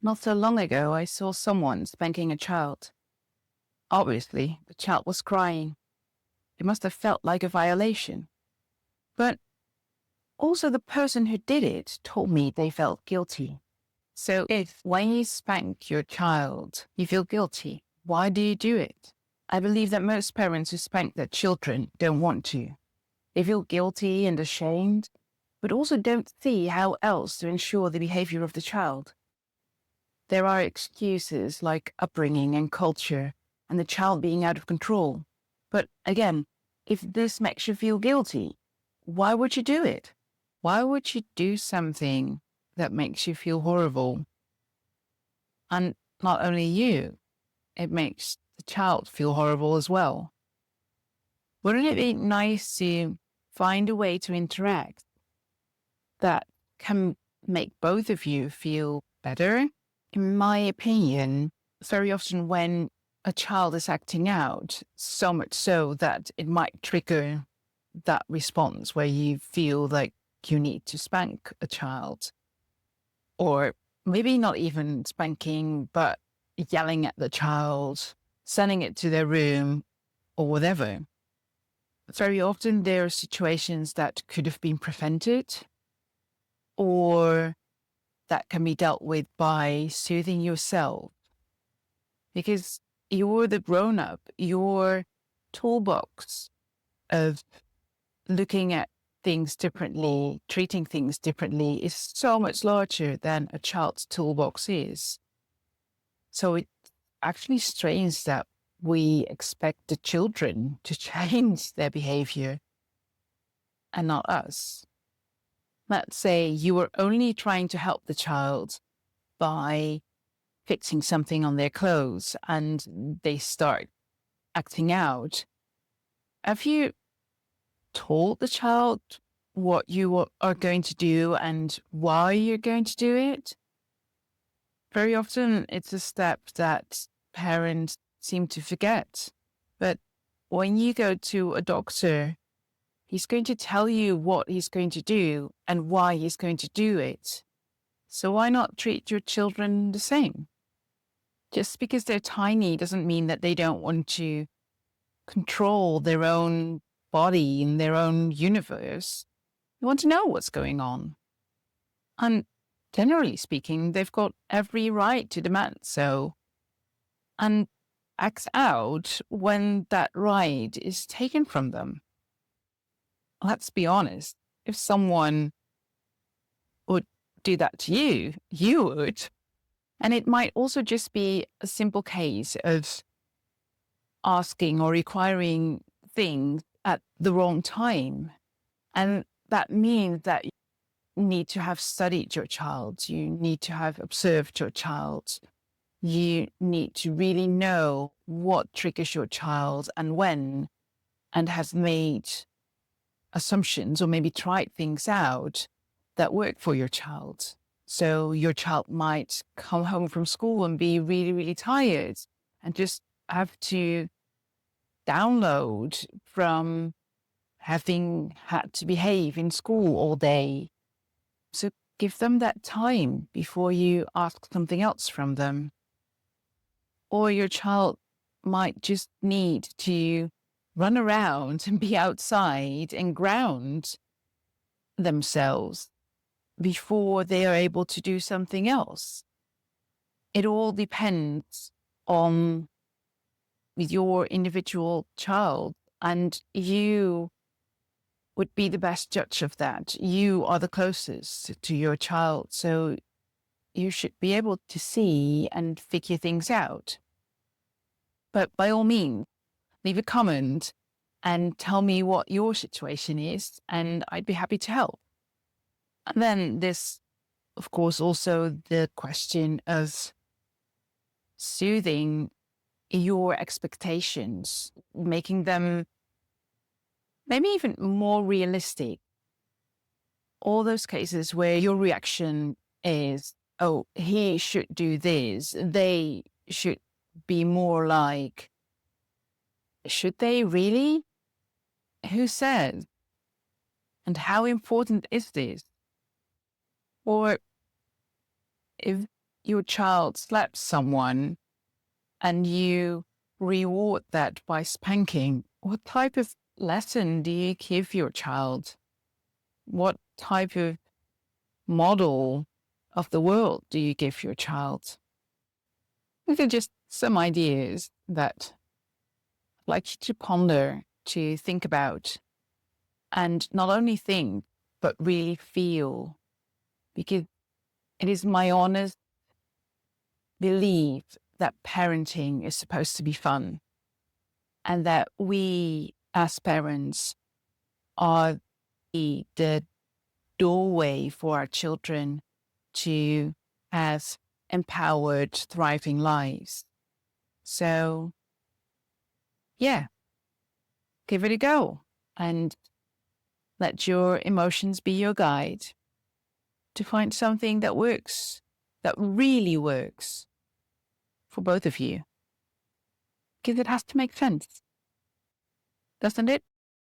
Not so long ago, I saw someone spanking a child. Obviously, the child was crying. It must have felt like a violation. But also, the person who did it told me they felt guilty. So, if when you spank your child, you feel guilty, why do you do it? I believe that most parents who spank their children don't want to. They feel guilty and ashamed, but also don't see how else to ensure the behavior of the child. There are excuses like upbringing and culture and the child being out of control. But again, if this makes you feel guilty, why would you do it? Why would you do something that makes you feel horrible? And not only you, it makes the child feel horrible as well. Wouldn't it be nice to find a way to interact that can make both of you feel better? In my opinion, very often when a child is acting out, so much so that it might trigger that response where you feel like you need to spank a child, or maybe not even spanking, but yelling at the child, sending it to their room, or whatever. Very often there are situations that could have been prevented, or that can be dealt with by soothing yourself. Because you're the grown up, your toolbox of looking at things differently, treating things differently is so much larger than a child's toolbox is. So it's actually strange that we expect the children to change their behavior and not us. Let's say you were only trying to help the child by fixing something on their clothes and they start acting out. Have you told the child what you are going to do and why you're going to do it? Very often it's a step that parents seem to forget. But when you go to a doctor, he's going to tell you what he's going to do and why he's going to do it. So why not treat your children the same? Just because they're tiny doesn't mean that they don't want to control their own body in their own universe. They want to know what's going on. And generally speaking, they've got every right to demand so. And act out when that right is taken from them. Let's be honest, if someone would do that to you, you would. And it might also just be a simple case of asking or requiring things at the wrong time. And that means that you need to have studied your child. You need to have observed your child. You need to really know what triggers your child and when, and have made assumptions or maybe tried things out that work for your child. So your child might come home from school and be really, really tired and just have to download from having had to behave in school all day. So give them that time before you ask something else from them. Or your child might just need to run around and be outside and ground themselves before they are able to do something else. It all depends on your individual child, and you would be the best judge of that. You are the closest to your child, so you should be able to see and figure things out. But by all means, leave a comment and tell me what your situation is, and I'd be happy to help. And then there's, of course, also the question of soothing your expectations, making them maybe even more realistic. All those cases where your reaction is, oh, he should do this, they should be more like, should they really? Who said? And how important is this? Or if your child slaps someone and you reward that by spanking, what type of lesson do you give your child? What type of model of the world do you give your child? These are just some ideas that I'd like you to ponder, to think about, and not only think, but really feel, because it is my honest belief that parenting is supposed to be fun and that we as parents are the doorway for our children to have empowered, thriving lives. So, yeah, give it a go and let your emotions be your guide to find something that works, that really works for both of you. Because it has to make sense, doesn't it?